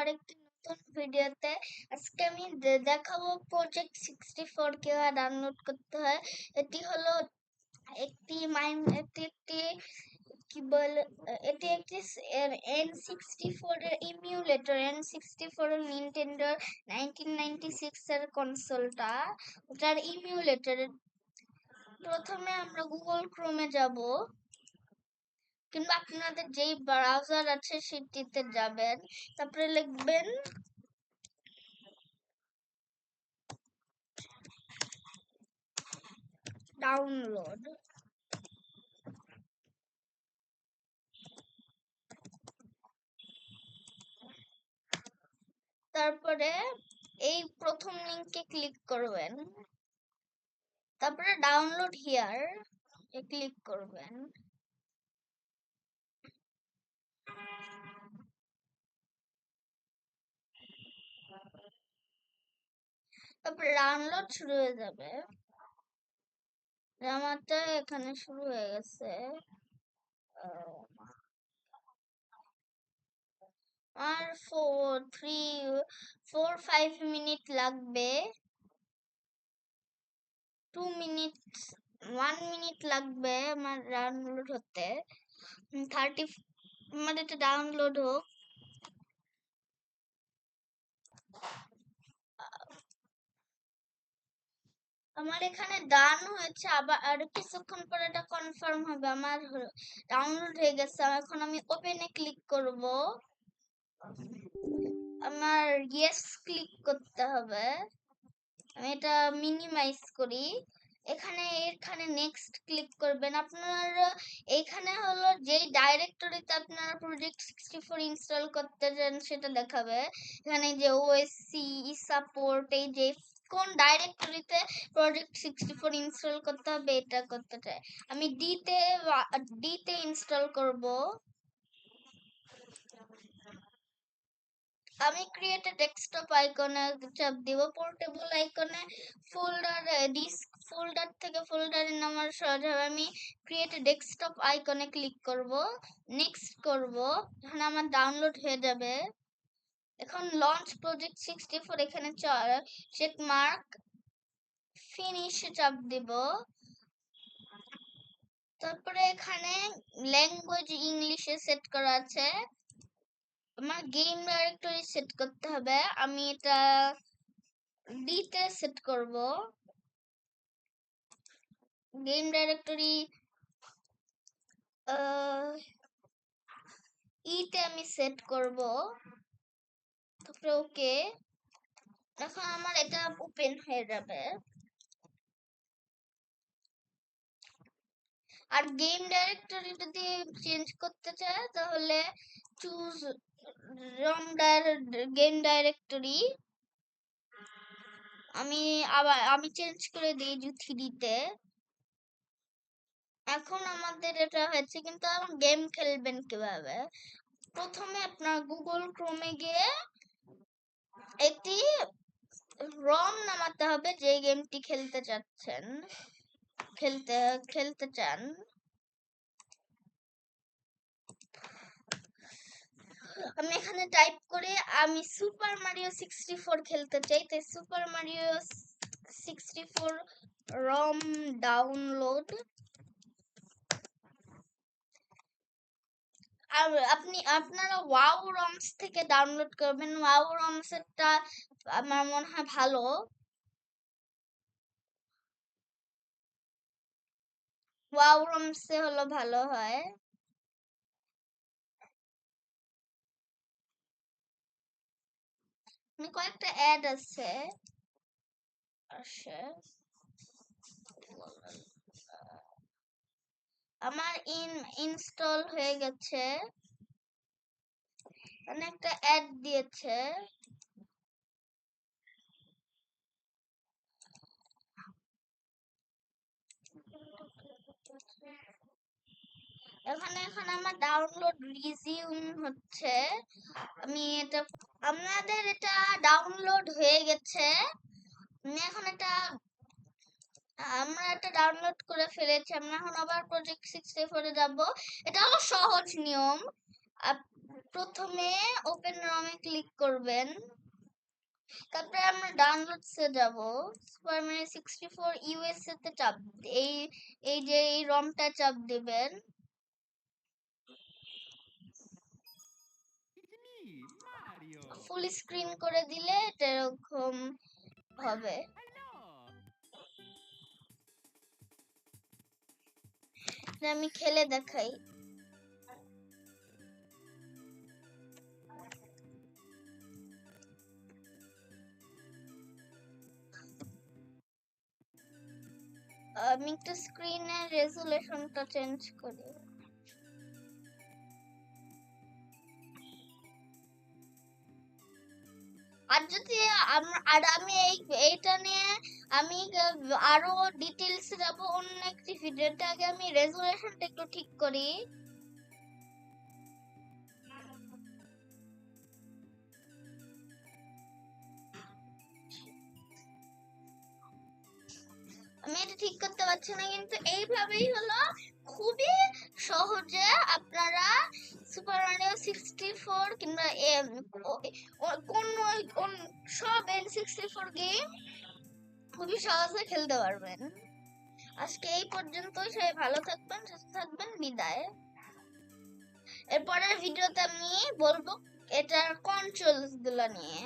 আরেকটি নতুন ভিডিওতে। আজকে আমি দেখাবো প্রজেক্ট 64 কিভাবে ডাউনলোড করতে হয়। এটি হলো একটি কি বলে, এটি একটি N64 এর ইমিউলেটর। N64 এর নিনটেন্ডোর 1996 এর কনসোলটা, ওটার ইমিউলেটর। প্রথমে আমরা গুগল ক্রোমে যাব, কিংবা আপনাদের যেই ব্রাউজার আছে সেটিতে যাবেন, তারপরে লিখবেন ডাউনলোড। তারপরে এই প্রথম লিংকে ক্লিক করবেন, তারপরে ডাউনলোড হিয়ার এ ক্লিক করবেন। তারপরে ডাউনলোড শুরু হয়ে যাবে। আমারটা এখানে শুরু হয়ে গেছে। আর 4-5 মিনিট লাগবে। 2 মিনিট 1 মিনিট লাগবে আমার ডাউনলোড হতে। 30 মানে এটা ডাউনলোড হোক। আমার এখানে ডান হয়েছে, আবার আর কিছুক্ষণ পরে এটা কনফার্ম হবে। আমার ডাউনলোড হয়ে গেছে। এখন আমি ওপেনে ক্লিক করব। আমার ইয়েস ক্লিক করতে হবে। আমি এটা মিনিমাইজ করি। এখানে নেক্সট ক্লিক করবেন। আপনারা এখানে হলো যেই ডাইরেক্টরিতে আপনারা প্রজেক্ট 64 ইনস্টল করতে চান সেটা দেখাবে। এখানে যে ওএসসি সাপোর্ট, এই যে কোন ডাইরেক্টরিতে প্রজেক্ট 64 ইনস্টল করতে হবে এটা করতে চাই। আমি ডিতে ইনস্টল করব। আমি ক্রিয়েট এ ডেস্কটপ আইকনে চাপ দিব। পোর্টেবল আইকনে ডিস্ক ফোল্ডার থেকে ফোল্ডারের নাম্বার সহজ হবে। আমি ক্রিয়েট এ ডেস্কটপ আইকনে ক্লিক করব, নেক্সট করব। এখানে আমার ডাউনলোড হয়ে যাবে। এখন লঞ্চ প্রজেক্ট 64 এখানে চেক মার্ক ফিনিশ চাপ দিব। তারপরে এখানে ল্যাঙ্গুয়েজ ইংলিশে সেট করা আছে। আমার গেম ডাইরেক্টরি সেট করতে হবে। আমি এটা ডিতে সেট করব। গেম ডাইরেক্টরি ইতে আমি সেট করব। তারপরে ওকে। এখন আমার এটা ওপেন হয়ে যাবে। আর গেম ডাইরেক্টরি যদি চেঞ্জ করতে চায় তাহলে চুজ রম গেম ডাইরেক্টরি। আমি চেঞ্জ করে দিই 3D তে। এখন আমাদের এটা হয়েছে, কিন্তু এখন গেম খেলবেন কিভাবে? প্রথমে আপনার গুগল ক্রোমে গিয়ে একটি রম নামাতে হবে যে গেমটি খেলতে চান। আমি এখানে টাইপ করে আমি সুপার মারিও 64 খেলতে চাই, তাই সুপার মারিও 64 রম ডাউনলোড। আর আপনারা ওয়াও রমস থেকে ডাউনলোড করবেন। ওয়াও রমস এরটা আমার মনে হয় ভালো। ওয়াও রমস এ হলো ভালো হয়। কয়েকটা অ্যাড আছে। আমার ইনস্টল হয়ে গেছে। একটা অ্যাড দিয়েছে। এখন আমার ডাউনলোড রিজিউম হচ্ছে। আপনাদের এটা ডাউনলোড হয়ে গেছে। আমরা এটা ডাউনলোড করে ফেলেছি। আমরা এখন আবার প্রজেক্ট 64 এ যাব। এটা হলো সহজ নিয়ম। প্রথমে ওপেন রমে ক্লিক করবেন, তারপরে আমরা ডাউনলোডসে যাব, সুপারম্যান 64 ইউএসএ তে চাপ এই এই যে এই রমটা চাপ দিবেন। ফুল স্ক্রিন করে দিলে এটা এরকম হবে। আমি খেলে দেখাই। আমি একটু স্ক্রিনের রেজুলেশনটা চেঞ্জ করি। আর যদি আর আমি এইটা নিয়ে আমি আরো ডিটেইলস যাব অন্য একটি ভিডিওতে। আগে আমি রেজুলেশনটা একটু ঠিক করি। আমি এটা ঠিক করতে পারছি না, কিন্তু এইভাবেই হলো খুবই সহজে আপনারা সুপার মারিও 64 কিংবা কোন সব N64 গেম খুবই সহজে খেলতে পারবেন। আজকে এই পর্যন্তই। সবাই ভালো থাকবেন, সুস্থ থাকবেন, বিদায়। এরপরের ভিডিওতে আমি বলবো এটার কন্ট্রোলস গুলো নিয়ে।